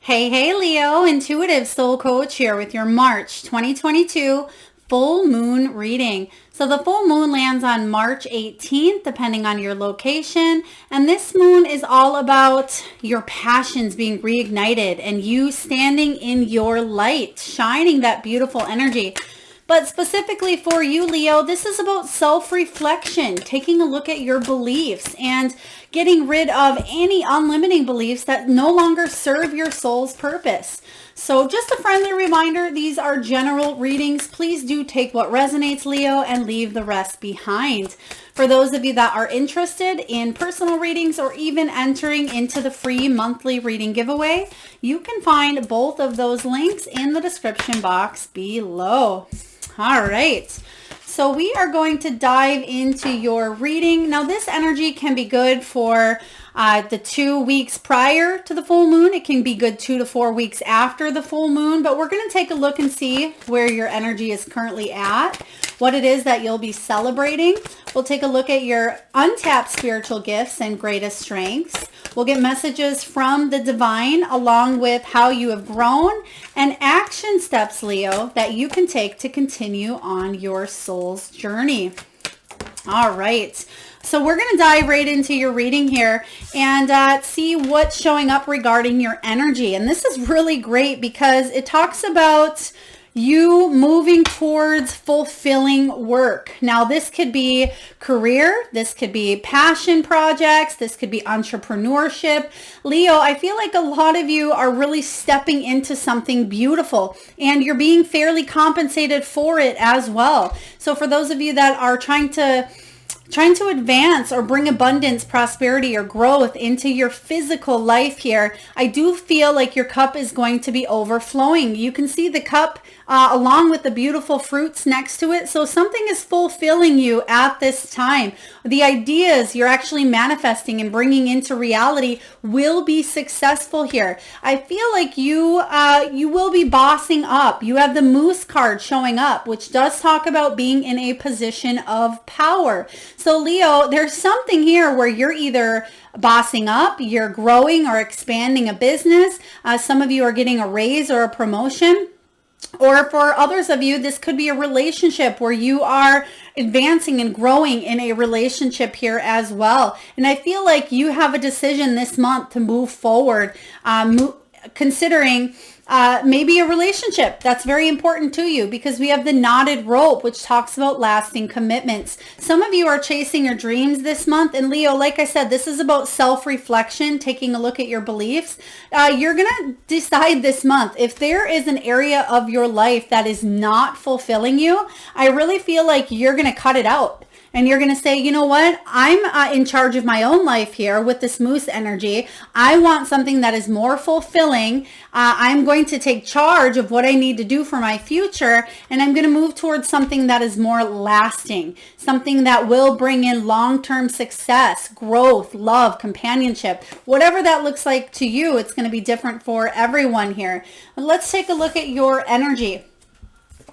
Hey, Leo, Intuitive Soul Coach here with your March 2022 full moon reading. So the full moon lands on March 18th, depending on your location. And this moon is all about your passions being reignited and you standing in your light, shining that beautiful energy. But specifically for you, Leo, this is about self-reflection, taking a look at your beliefs and getting rid of any unlimiting beliefs that no longer serve your soul's purpose. So just a friendly reminder, these are general readings. Please do take what resonates, Leo, and leave the rest behind. For those of you that are interested in personal readings or even entering into the free monthly reading giveaway, you can find both of those links in the description box below. All right, so we are going to dive into your reading. Now, this energy can be good for the 2 weeks prior to the full moon. It can be good 2 to 4 weeks after the full moon, but we're going to take a look and see where your energy is currently at, what it is that you'll be celebrating. We'll take a look at your untapped spiritual gifts and greatest strengths. We'll get messages from the divine along with how you have grown and action steps, Leo, that you can take to continue on your soul's journey. All right. So we're going to dive right into your reading here and see what's showing up regarding your energy. And this is really great because it talks about you moving towards fulfilling work. Now, this could be career, this could be passion projects, this could be entrepreneurship. Leo, I feel like a lot of you are really stepping into something beautiful and you're being fairly compensated for it as well. So for those of you that are trying to advance or bring abundance, prosperity, or growth into your physical life here, I do feel like your cup is going to be overflowing. You can see the cup along with the beautiful fruits next to it. So something is fulfilling you at this time. The ideas you're actually manifesting and bringing into reality will be successful here. I feel like you will be bossing up. You have the Moose card showing up, which does talk about being in a position of power. So Leo, there's something here where you're either bossing up, you're growing or expanding a business. Some of you are getting a raise or a promotion. Or for others of you, this could be a relationship where you are advancing and growing in a relationship here as well. And I feel like you have a decision this month to move forward, considering maybe a relationship that's very important to you, because we have the knotted rope, which talks about lasting commitments. Some of you are chasing your dreams this month. And Leo, like I said, this is about self-reflection, taking a look at your beliefs. You're going to decide this month if there is an area of your life that is not fulfilling you. I really feel like you're going to cut it out. And you're going to say, you know what? I'm in charge of my own life here with this Moose energy. I want something that is more fulfilling. I'm going to take charge of what I need to do for my future. And I'm going to move towards something that is more lasting, something that will bring in long-term success, growth, love, companionship, whatever that looks like to you. It's going to be different for everyone here. Let's take a look at your energy.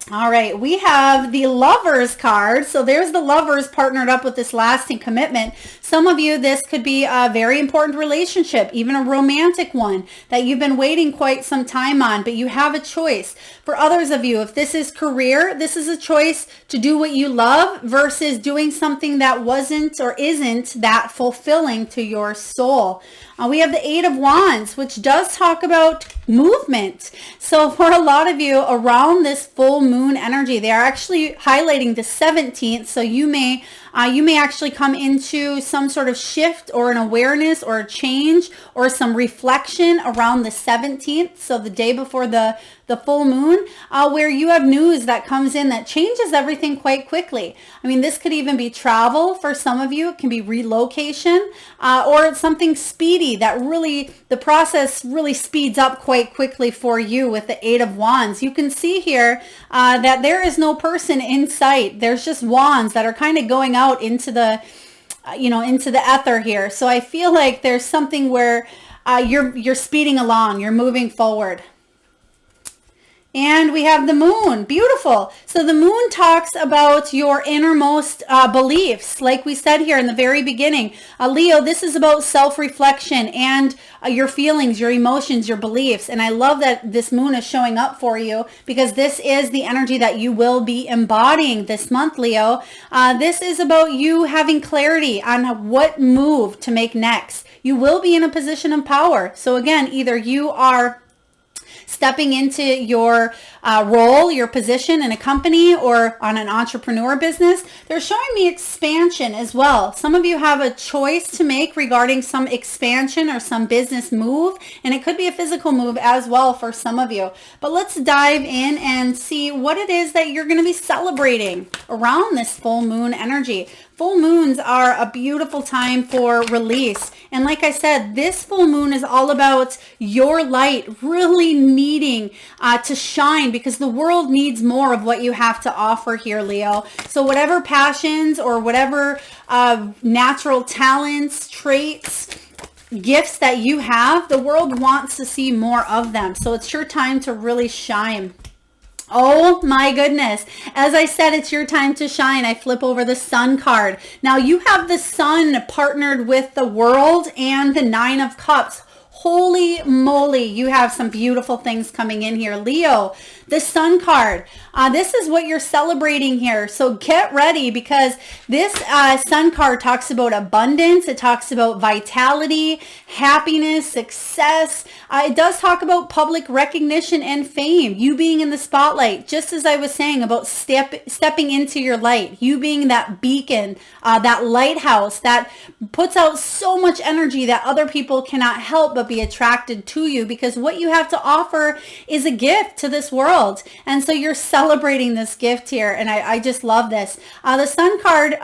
All right, we have the Lovers card. So there's the Lovers partnered up with this lasting commitment. Some of you, this could be a very important relationship, even a romantic one that you've been waiting quite some time on, but you have a choice. For others of you, if this is career, this is a choice to do what you love versus doing something that wasn't or isn't that fulfilling to your soul. We have the Eight of Wands, which does talk about movement. So for a lot of you around this full moon energy, they are actually highlighting the 17th. So you may actually come into some sort of shift or an awareness or a change or some reflection around the 17th. So the day before the full moon, where you have news that comes in that changes everything quite quickly. I mean, this could even be travel for some of you. It can be relocation or it's something speedy that really, the process really speeds up quite quickly for you with the Eight of Wands. You can see here that there is no person in sight. There's just wands that are kind of going out into the, into the ether here. So I feel like there's something where you're speeding along, you're moving forward. And we have the moon. Beautiful. So the moon talks about your innermost beliefs. Like we said here in the very beginning, Leo, this is about self-reflection and your feelings, your emotions, your beliefs. And I love that this moon is showing up for you because this is the energy that you will be embodying this month, Leo. This is about you having clarity on what move to make next. You will be in a position of power. So again, either you are stepping into your role, your position in a company or on an entrepreneur business. They're showing me expansion as well. Some of you have a choice to make regarding some expansion or some business move, and it could be a physical move as well for some of you. But let's dive in and see what it is that you're going to be celebrating around this full moon energy. Full moons are a beautiful time for release. And like I said, this full moon is all about your light really needing to shine because the world needs more of what you have to offer here, Leo. So whatever passions or whatever natural talents, traits, gifts that you have, the world wants to see more of them. So it's your time to really shine. Oh my goodness. As I said, it's your time to shine. I flip over the Sun card. Now you have the Sun partnered with the World and the Nine of Cups. Holy moly, you have some beautiful things coming in here. Leo, the Sun card. This is what you're celebrating here. So get ready because this Sun card talks about abundance. It talks about vitality, happiness, success. It does talk about public recognition and fame. You being in the spotlight, just as I was saying about stepping into your light. You being that beacon, that lighthouse that puts out so much energy that other people cannot help but be attracted to you because what you have to offer is a gift to this world. And so you're celebrating this gift here. And I just love this. The Sun card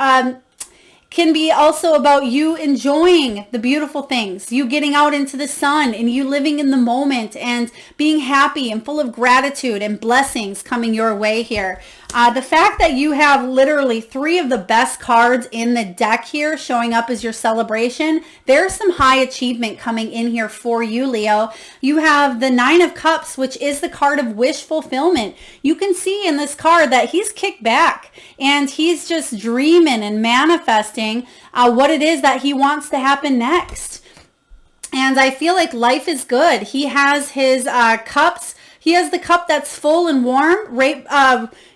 can be also about you enjoying the beautiful things, you getting out into the sun and you living in the moment and being happy and full of gratitude and blessings coming your way here. The fact that you have literally 3 of the best cards in the deck here showing up as your celebration, there's some high achievement coming in here for you, Leo. You have the Nine of Cups, which is the card of wish fulfillment. You can see in this card that he's kicked back and he's just dreaming and manifesting what it is that he wants to happen next. And I feel like life is good. He has his cups. He has the cup that's full and warm, right?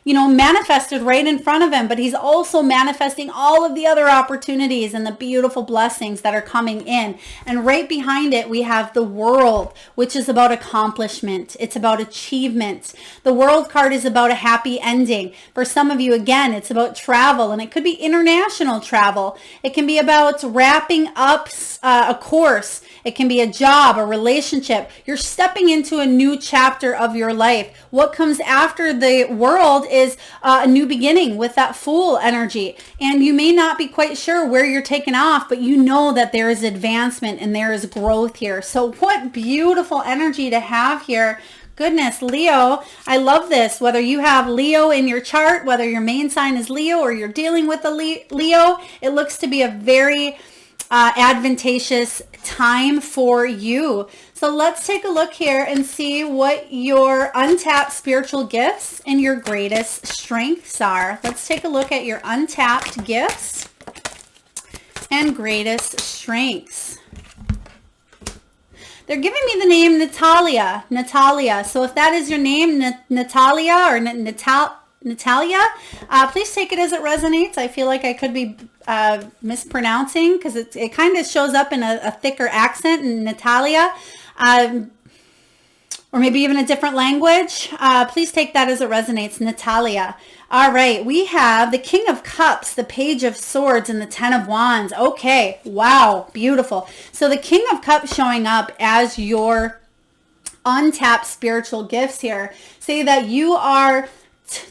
Manifested right in front of him, but he's also manifesting all of the other opportunities and the beautiful blessings that are coming in. And right behind it, we have the World, which is about accomplishment. It's about achievement. The World card is about a happy ending. For some of you, again, it's about travel, and it could be international travel. It can be about wrapping up a course. It can be a job, a relationship. You're stepping into a new chapter of your life. What comes after the World is a new beginning with that Fool energy. And you may not be quite sure where you're taking off, but you know that there is advancement and there is growth here. So what beautiful energy to have here. Goodness, Leo, I love this. Whether you have Leo in your chart, whether your main sign is Leo or you're dealing with a Leo, it looks to be a very advantageous time for you. So let's take a look here and see what your untapped spiritual gifts and your greatest strengths are. Let's take a look at your untapped gifts and greatest strengths. They're giving me the name Natalia. So if that is your name, Natalia or Natalia, please take it as it resonates. I feel like I could be mispronouncing because it kind of shows up in a thicker accent in Natalia, or maybe even a different language. Please take that as it resonates, Natalia. All right, we have the King of Cups, the Page of Swords, and the Ten of Wands. Okay, wow, beautiful. So the King of Cups showing up as your untapped spiritual gifts here. Say that you are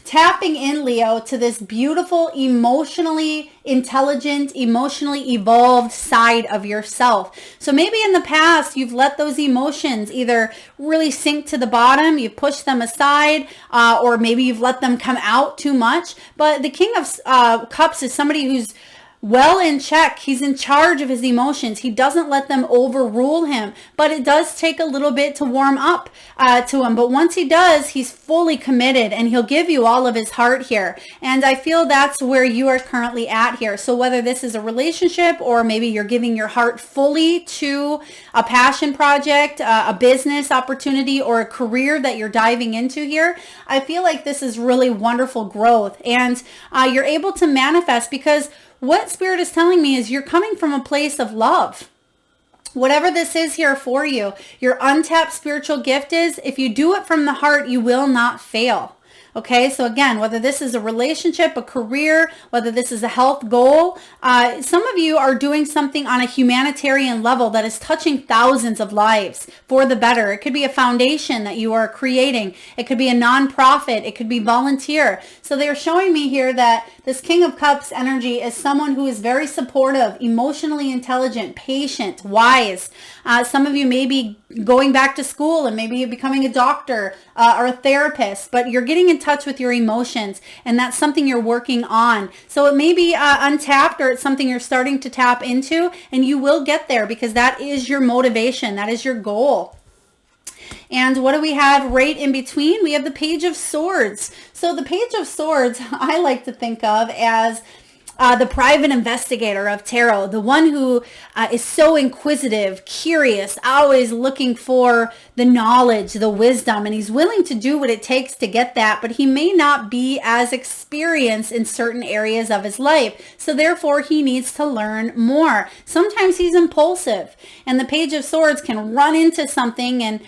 tapping in, Leo, to this beautiful, emotionally intelligent, emotionally evolved side of yourself. So maybe in the past, you've let those emotions either really sink to the bottom, you've pushed them aside, or maybe you've let them come out too much. But the King of Cups is somebody who's well in check. He's in charge of his emotions. He doesn't let them overrule him, but it does take a little bit to warm up to him. But once he does, he's fully committed and he'll give you all of his heart here. And I feel that's where you are currently at here. So whether this is a relationship or maybe you're giving your heart fully to a passion project, a business opportunity, or a career that you're diving into here, I feel like this is really wonderful growth. And you're able to manifest, because what Spirit is telling me is you're coming from a place of love. Whatever this is here for you, your untapped spiritual gift is, if you do it from the heart, you will not fail. Okay, so again, whether this is a relationship, a career, whether this is a health goal, some of you are doing something on a humanitarian level that is touching thousands of lives for the better. It could be a foundation that you are creating. It could be a nonprofit. It could be volunteer. So they're showing me here that this King of Cups energy is someone who is very supportive, emotionally intelligent, patient, wise. Some of you may be going back to school and maybe you're becoming a doctor or a therapist, but you're getting in touch with your emotions, and that's something you're working on. So it may be untapped, or it's something you're starting to tap into, and you will get there because that is your motivation. That is your goal. And what do we have right in between? We have the Page of Swords. So the Page of Swords, I like to think of as the private investigator of tarot, the one who is so inquisitive, curious, always looking for the knowledge, the wisdom, and he's willing to do what it takes to get that, but he may not be as experienced in certain areas of his life. So therefore, he needs to learn more. Sometimes he's impulsive, and the Page of Swords can run into something and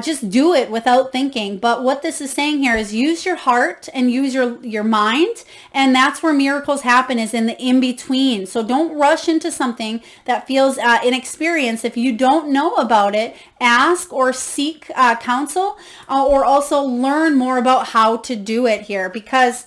just do it without thinking. But what this is saying here is use your heart and use your mind, and that's where miracles happen, is in the in-between. So don't rush into something that feels inexperienced. If you don't know about it, ask or seek counsel, or also learn more about how to do it here, because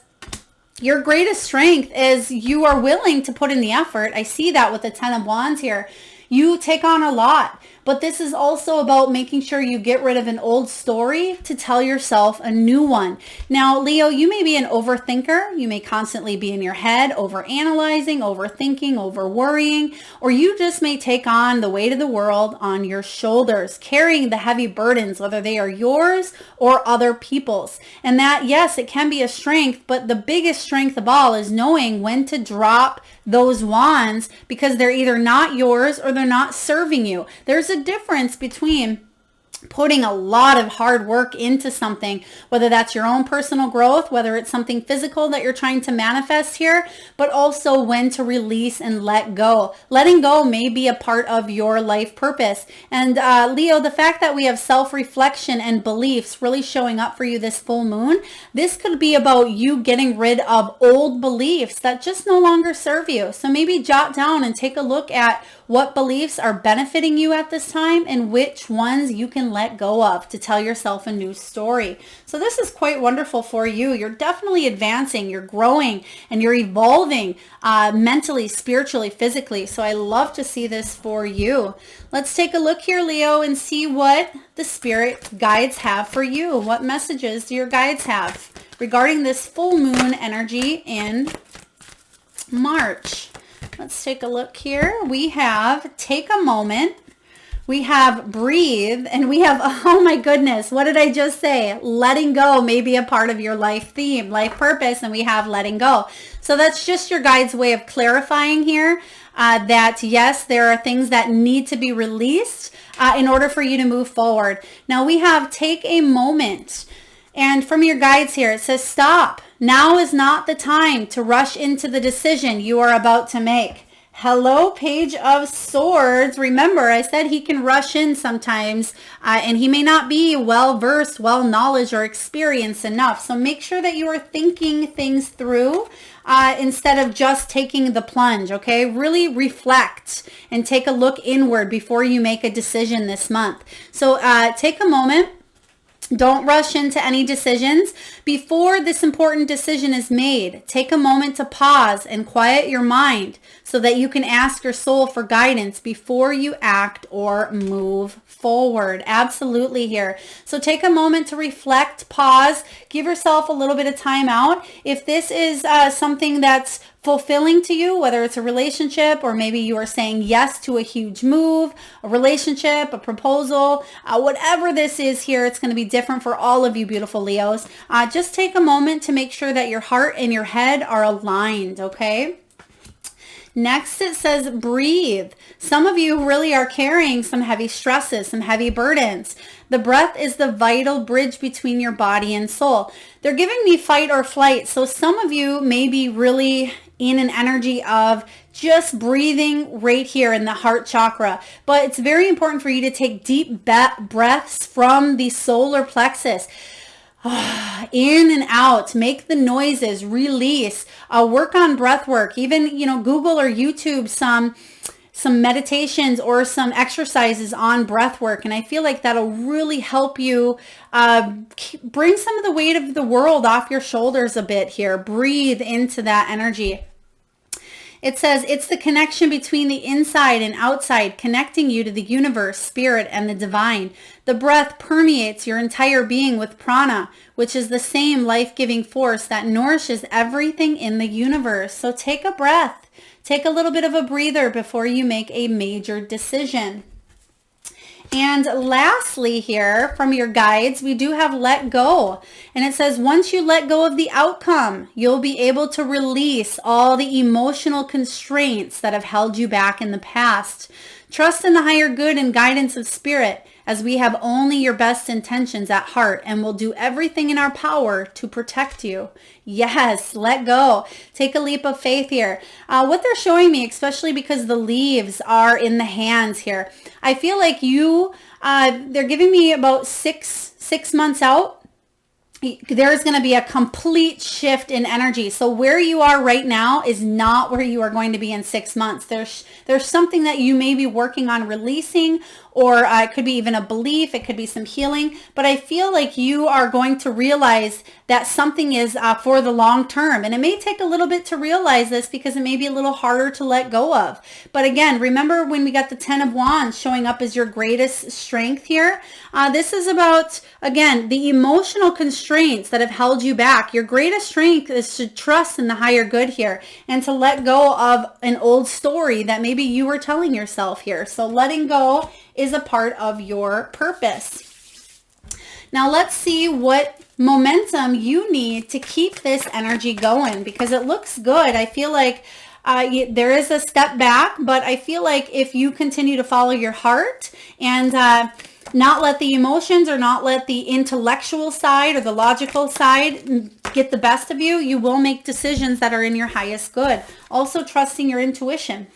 your greatest strength is you are willing to put in the effort. I see that with the 10 of Wands here. You take on a lot, but this is also about making sure you get rid of an old story to tell yourself a new one. Now, Leo, you may be an overthinker. You may constantly be in your head, overanalyzing, overthinking, overworrying, or you just may take on the weight of the world on your shoulders, carrying the heavy burdens, whether they are yours or other people's. And that, yes, it can be a strength, but the biggest strength of all is knowing when to drop those wands, because they're either not yours or they're not serving you. There's a difference between putting a lot of hard work into something, whether that's your own personal growth, whether it's something physical that you're trying to manifest here, but also when to release and let go. Letting go may be a part of your life purpose. And Leo, the fact that we have self-reflection and beliefs really showing up for you this full moon, this could be about you getting rid of old beliefs that just no longer serve you. So maybe jot down and take a look at what beliefs are benefiting you at this time and which ones you can let go of to tell yourself a new story. So this is quite wonderful for you. You're definitely advancing, you're growing, and you're evolving mentally, spiritually, physically. So I love to see this for you. Let's take a look here, Leo, and see what the spirit guides have for you. What messages do your guides have regarding this full moon energy in March? Let's take a look here. We have take a moment. We have breathe, and we have, oh my goodness, what did I just say? Letting go may be a part of your life theme, life purpose, and we have letting go. So that's just your guide's way of clarifying here that yes, there are things that need to be released in order for you to move forward. Now we have take a moment. And from your guides here, it says, stop. Now is not the time to rush into the decision you are about to make. Hello, Page of Swords. Remember, I said he can rush in sometimes, and he may not be well-versed, well-knowledge, or experienced enough. So make sure that you are thinking things through instead of just taking the plunge, okay? Really reflect and take a look inward before you make a decision this month. So take a moment. Don't rush into any decisions. Before this important decision is made, take a moment to pause and quiet your mind so that you can ask your soul for guidance before you act or move forward. Absolutely here. So take a moment to reflect, pause, give yourself a little bit of time out. If this is something that's fulfilling to you, whether it's a relationship or maybe you are saying yes to a huge move, a relationship, a proposal, whatever this is here, it's going to be different for all of you beautiful Leos. Just take a moment to make sure that your heart and your head are aligned, okay? Next, it says breathe. Some of you really are carrying some heavy stresses, some heavy burdens. The breath is the vital bridge between your body and soul. They're giving me fight or flight. So some of you may be really in an energy of just breathing right here in the heart chakra. But it's very important for you to take deep breaths from the solar plexus. In and out, make the noises, release, work on breath work, even, Google or YouTube some meditations or some exercises on breath work. And I feel like that'll really help you bring some of the weight of the world off your shoulders a bit here. Breathe into that energy. It says it's the connection between the inside and outside, connecting you to the universe, spirit, and the divine. The breath permeates your entire being with prana, which is the same life-giving force that nourishes everything in the universe. So take a breath. Take a little bit of a breather before you make a major decision. And lastly here, from your guides, we do have let go. And it says, once you let go of the outcome, you'll be able to release all the emotional constraints that have held you back in the past. Trust in the higher good and guidance of spirit, as we have only your best intentions at heart and will do everything in our power to protect you. Yes, let go. Take a leap of faith here. What they're showing me, especially because the leaves are in the hands here, I feel like they're giving me about six months out. There's going to be a complete shift in energy. So where you are right now is not where you are going to be in 6 months. There's something that you may be working on releasing, or it could be even a belief. It could be some healing. But I feel like you are going to realize that something is for the long term. And it may take a little bit to realize this because it may be a little harder to let go of. But again, remember when we got the 10 of Wands showing up as your greatest strength here? This is about, again, the emotional constraints that have held you back. Your greatest strength is to trust in the higher good here and to let go of an old story that maybe you were telling yourself here. So letting go is a part of your purpose. Now let's see what momentum you need to keep this energy going, because it looks good. I feel like there is a step back, but I feel like if you continue to follow your heart and not let the emotions or not let the intellectual side or the logical side get the best of you, you will make decisions that are in your highest good. Also trusting your intuition.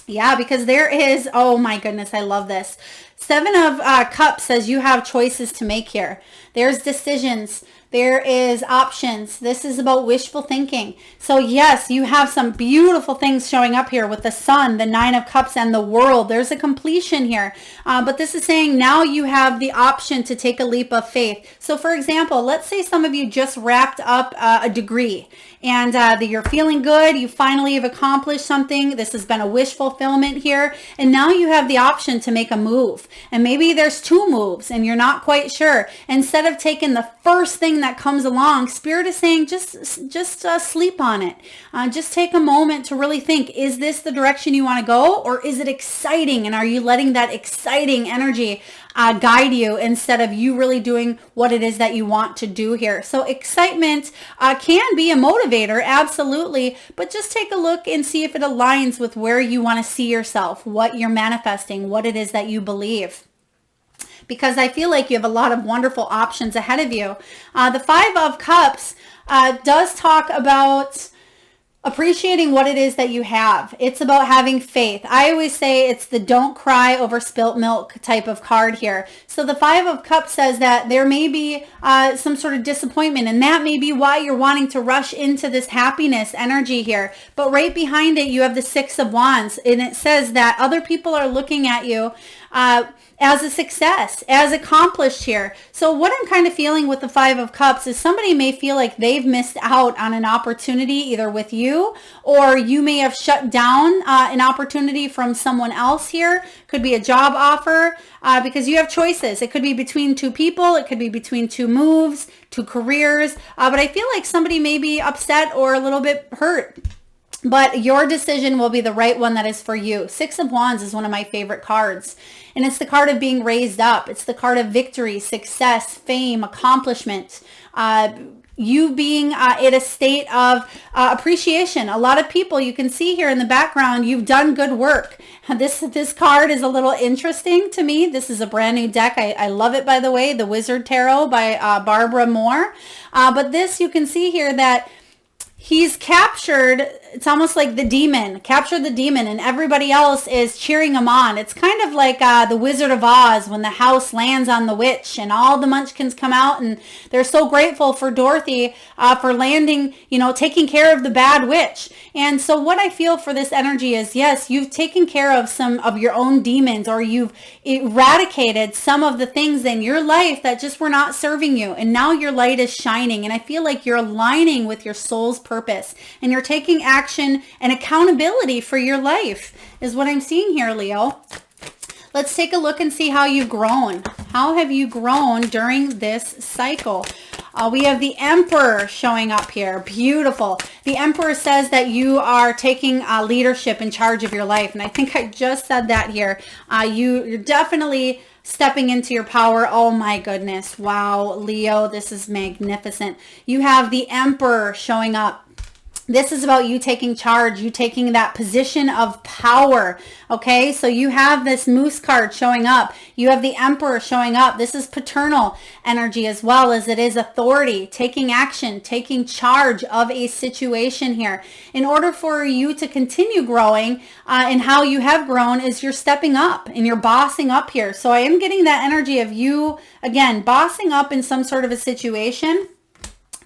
Yeah, because there is, oh my goodness, I love this. 7 of Cups says you have choices to make here. There's decisions. There is options. This is about wishful thinking. So yes, you have some beautiful things showing up here with the Sun, the 9 of Cups, and the World. There's a completion here. But this is saying now you have the option to take a leap of faith. So for example, let's say some of you just wrapped up a degree and you're feeling good. You finally have accomplished something. This has been a wish fulfillment here. And now you have the option to make a move. And maybe there's 2 moves and you're not quite sure. Instead of taking the first thing that comes along, Spirit is saying just sleep on it. Just take a moment to really think, is this the direction you want to go, or is it exciting? And are you letting that exciting energy guide you instead of you really doing what it is that you want to do here? So excitement can be a motivator, absolutely, but just take a look and see if it aligns with where you want to see yourself, what you're manifesting, what it is that you believe. Because I feel like you have a lot of wonderful options ahead of you. The 5 of Cups does talk about appreciating what it is that you have. It's about having faith. I always say it's the don't cry over spilt milk type of card here. So the 5 of Cups says that there may be some sort of disappointment, and that may be why you're wanting to rush into this happiness energy here. But right behind it, you have the 6 of Wands, and it says that other people are looking at you as a success, as accomplished here. So what I'm kind of feeling with the Five of Cups is somebody may feel like they've missed out on an opportunity either with you, or you may have shut down an opportunity from someone else here. Could be a job offer because you have choices. It could be between two people. It could be between two moves, two careers. But I feel like somebody may be upset or a little bit hurt. But your decision will be the right one that is for you. Six of Wands is one of my favorite cards. And it's the card of being raised up. It's the card of victory, success, fame, accomplishment. You being in a state of appreciation. A lot of people, you can see here in the background, you've done good work. This card is a little interesting to me. This is a brand new deck. I love it, by the way, the Wizard Tarot by Barbara Moore. But this, you can see here that he's captured, it's almost like the demon, captured the demon, and everybody else is cheering him on. It's kind of like the Wizard of Oz when the house lands on the witch and all the munchkins come out and they're so grateful for Dorothy for landing, taking care of the bad witch. And so what I feel for this energy is, yes, you've taken care of some of your own demons, or you've eradicated some of the things in your life that just were not serving you. And now your light is shining. And I feel like you're aligning with your soul's purpose and you're taking action and accountability for your life is what I'm seeing here, Leo. Let's take a look and see how you've grown. How have you grown during this cycle? We have the Emperor showing up here. Beautiful. The Emperor says that you are taking leadership in charge of your life. And I think I just said that here. You're definitely stepping into your power. Oh my goodness. Wow, Leo, this is magnificent. You have the Emperor showing up. This is about you taking charge, you taking that position of power, okay? So you have this Moose card showing up. You have the Emperor showing up. This is paternal energy as well as it is authority, taking action, taking charge of a situation here. In order for you to continue growing and how you have grown is you're stepping up and you're bossing up here. So I am getting that energy of you, again, bossing up in some sort of a situation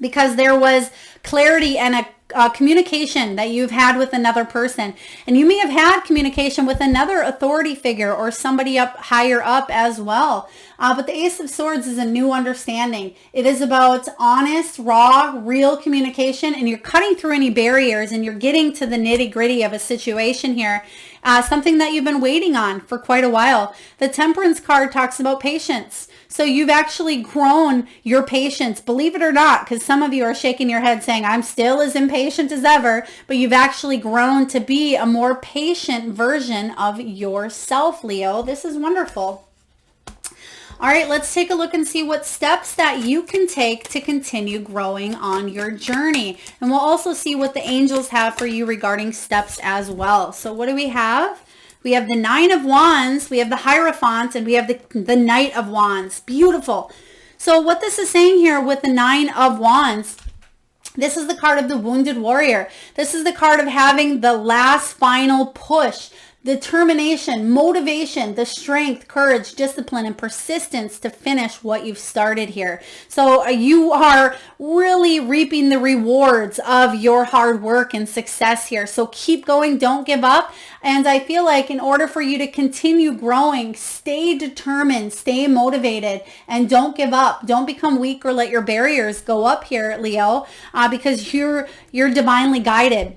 because there was clarity and a communication that you've had with another person, and you may have had communication with another authority figure or somebody up higher up as well. But the Ace of Swords is a new understanding. It is about honest, raw, real communication, and you're cutting through any barriers and you're getting to the nitty gritty of a situation here. Something that you've been waiting on for quite a while. The Temperance card talks about patience. So you've actually grown your patience, believe it or not, because some of you are shaking your head saying, I'm still as impatient as ever, but you've actually grown to be a more patient version of yourself, Leo. This is wonderful. All right, let's take a look and see what steps that you can take to continue growing on your journey. And we'll also see what the angels have for you regarding steps as well. So what do we have? We have the Nine of Wands, we have the Hierophant, and we have the Knight of Wands. Beautiful. So what this is saying here with the Nine of Wands, this is the card of the Wounded Warrior. This is the card of having the last final push, determination, motivation, the strength, courage, discipline, and persistence to finish what you've started here. So you are really reaping the rewards of your hard work and success here. So keep going, don't give up. And I feel like in order for you to continue growing, stay determined, stay motivated, and don't give up. Don't become weak or let your barriers go up here, Leo, because you're divinely guided.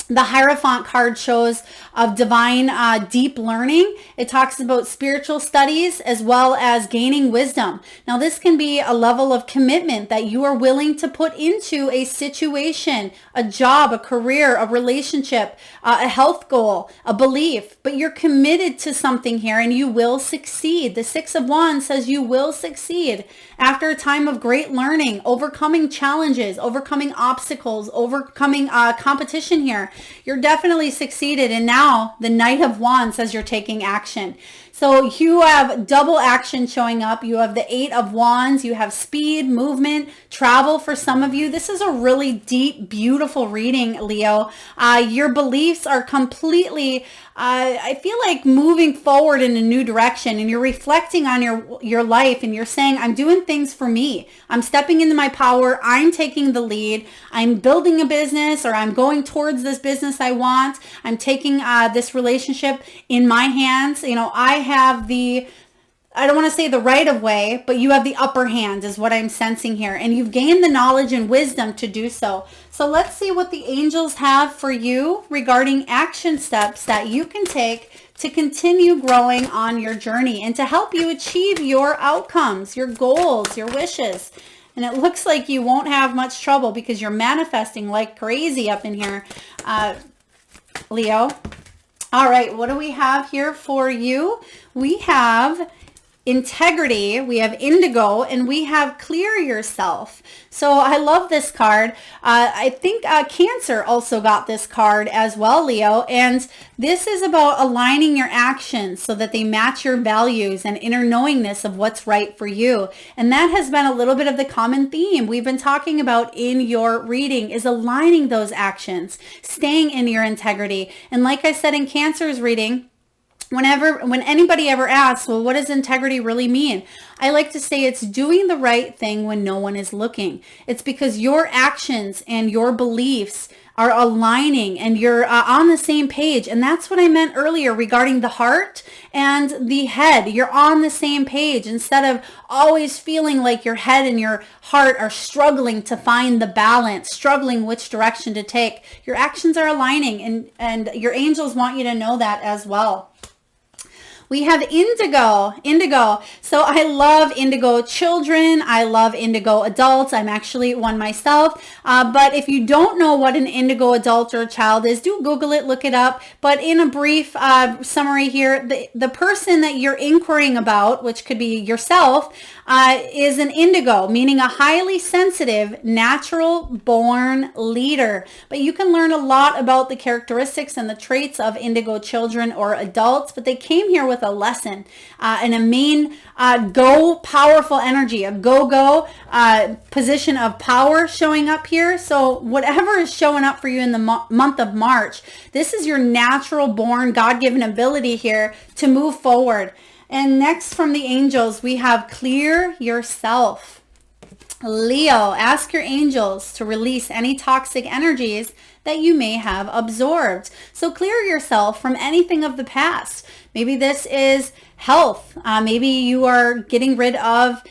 The Hierophant card shows of divine deep learning. It talks about spiritual studies as well as gaining wisdom. Now, this can be a level of commitment that you are willing to put into a situation, a job, a career, a relationship, a health goal, a belief, but you're committed to something here and you will succeed. The Six of Wands says you will succeed after a time of great learning, overcoming challenges, overcoming obstacles, overcoming competition here. You're definitely succeeded. And now the Knight of Wands says you're taking action. So you have double action showing up. You have the Eight of Wands. You have speed, movement, travel for some of you. This is a really deep, beautiful reading, Leo. Your beliefs are completely, I feel like moving forward in a new direction, and you're reflecting on your life and you're saying, I'm doing things for me. I'm stepping into my power. I'm taking the lead. I'm building a business, or I'm going towards this business I want. I'm taking this relationship in my hands. I have I don't want to say the right of way, but you have the upper hand is what I'm sensing here. And you've gained the knowledge and wisdom to do so. So let's see what the angels have for you regarding action steps that you can take to continue growing on your journey and to help you achieve your outcomes, your goals, your wishes. And it looks like you won't have much trouble because you're manifesting like crazy up in here, Leo. All right, what do we have here for you? We have integrity, we have indigo, and we have clear yourself. So I love this card. I think Cancer also got this card as well, Leo. And this is about aligning your actions so that they match your values and inner knowingness of what's right for you. And that has been a little bit of the common theme we've been talking about in your reading, is aligning those actions, staying in your integrity. And like I said in Cancer's reading, when anybody ever asks, well, what does integrity really mean? I like to say it's doing the right thing when no one is looking. It's because your actions and your beliefs are aligning and you're on the same page. And that's what I meant earlier regarding the heart and the head. You're on the same page instead of always feeling like your head and your heart are struggling to find the balance, struggling which direction to take. Your actions are aligning, and your angels want you to know that as well. We have indigo. So I love indigo children. I love indigo adults. I'm actually one myself. But if you don't know what an indigo adult or child is, do Google it, look it up. But in a brief summary here, the person that you're inquiring about, which could be yourself, is an indigo, meaning a highly sensitive, natural born leader. But you can learn a lot about the characteristics and the traits of indigo children or adults, but they came here with a lesson and a main go powerful energy, a go position of power showing up here. So whatever is showing up for you in the month of March, this is your natural born God-given ability here to move forward. And next from the angels, we have clear yourself. Leo, ask your angels to release any toxic energies that you may have absorbed. So clear yourself from anything of the past. Maybe this is health. Maybe you are getting rid of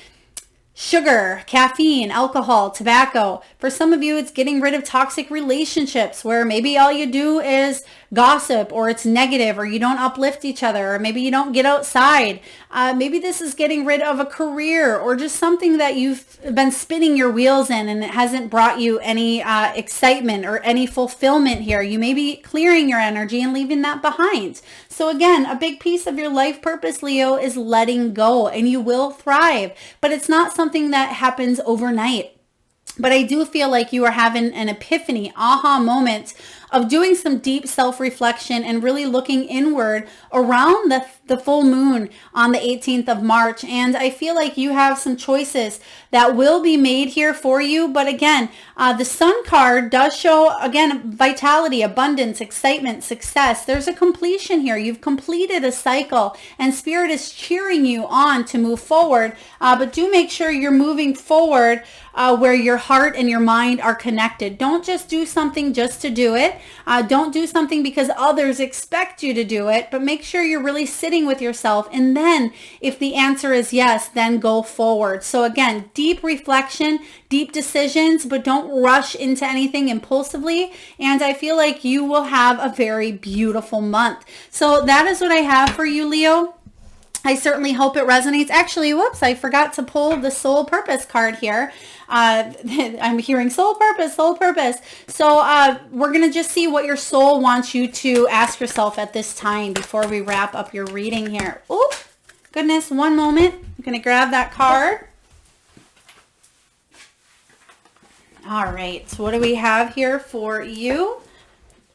sugar, caffeine, alcohol, tobacco. For some of you, it's getting rid of toxic relationships where maybe all you do is gossip, or it's negative, or you don't uplift each other, or maybe you don't get outside. Maybe this is getting rid of a career or just something that you've been spinning your wheels in and it hasn't brought you any excitement or any fulfillment here. You may be clearing your energy and leaving that behind. So again, a big piece of your life purpose, Leo, is letting go, and you will thrive, but it's not something that happens overnight. But I do feel like you are having an epiphany, aha moment of doing some deep self-reflection and really looking inward around the full moon on the 18th of March. And I feel like you have some choices that will be made here for you. But again, the Sun card does show, again, vitality, abundance, excitement, success. There's a completion here. You've completed a cycle and Spirit is cheering you on to move forward. But do make sure you're moving forward where your heart and your mind are connected. Don't just do something just to do it. Don't do something because others expect you to do it, but make sure you're really sitting with yourself. And then if the answer is yes, then go forward. So again, deep reflection, deep decisions, but don't rush into anything impulsively. And I feel like you will have a very beautiful month. So that is what I have for you, Leo. I certainly hope it resonates. Actually, whoops, I forgot to pull the soul purpose card here. I'm hearing soul purpose, soul purpose. So we're going to just see what your soul wants you to ask yourself at this time before we wrap up your reading here. Oh, goodness, one moment. I'm going to grab that card. All right, so what do we have here for you?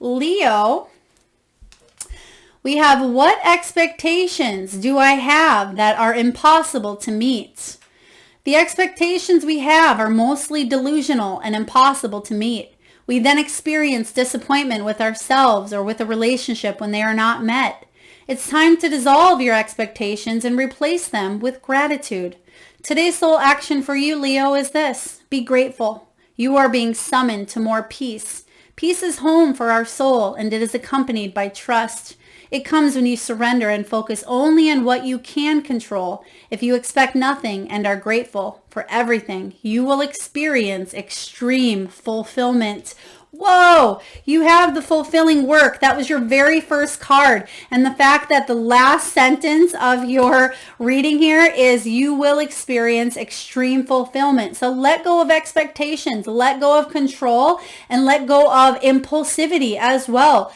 Leo. We have, what expectations do I have that are impossible to meet? The expectations we have are mostly delusional and impossible to meet. We then experience disappointment with ourselves or with a relationship when they are not met. It's time to dissolve your expectations and replace them with gratitude. Today's soul action for you, Leo, is this. Be grateful. You are being summoned to more peace. Peace is home for our soul, and it is accompanied by trust. It comes when you surrender and focus only on what you can control. If you expect nothing and are grateful for everything, you will experience extreme fulfillment. Whoa, you have the fulfilling work. That was your very first card. And the fact that the last sentence of your reading here is you will experience extreme fulfillment. So let go of expectations, let go of control, and let go of impulsivity as well.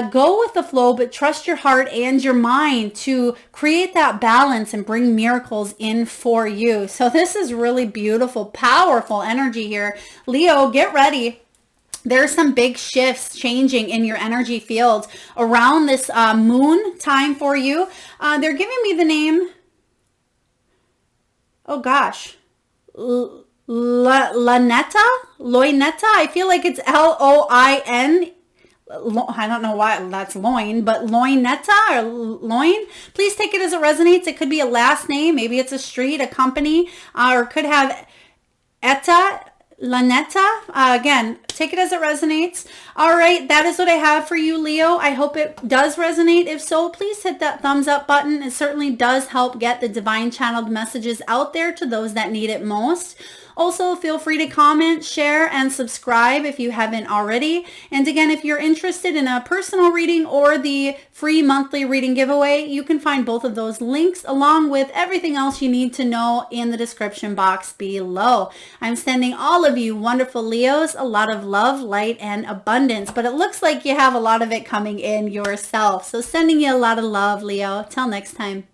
Go with the flow, but trust your heart and your mind to create that balance and bring miracles in for you. So this is really beautiful, powerful energy here. Leo, get ready. There's some big shifts changing in your energy field around this moon time for you. They're giving me the name, oh gosh, Loinetta? I feel like it's Loin. I don't know why that's loin, but Loinetta or loin. Please take it as it resonates. It could be a last name. Maybe it's a street, a company, or it could have Etta. Lanetta, again, take it as it resonates. All right, that is what I have for you, Leo. I hope it does resonate. If so, please hit that thumbs up button. It certainly does help get the divine channeled messages out there to those that need it most. Also, feel free to comment, share, and subscribe if you haven't already. And again, if you're interested in a personal reading or the free monthly reading giveaway, you can find both of those links along with everything else you need to know in the description box below. I'm sending all of you wonderful Leos a lot of love, light, and abundance, but it looks like you have a lot of it coming in yourself. So sending you a lot of love, Leo. Till next time.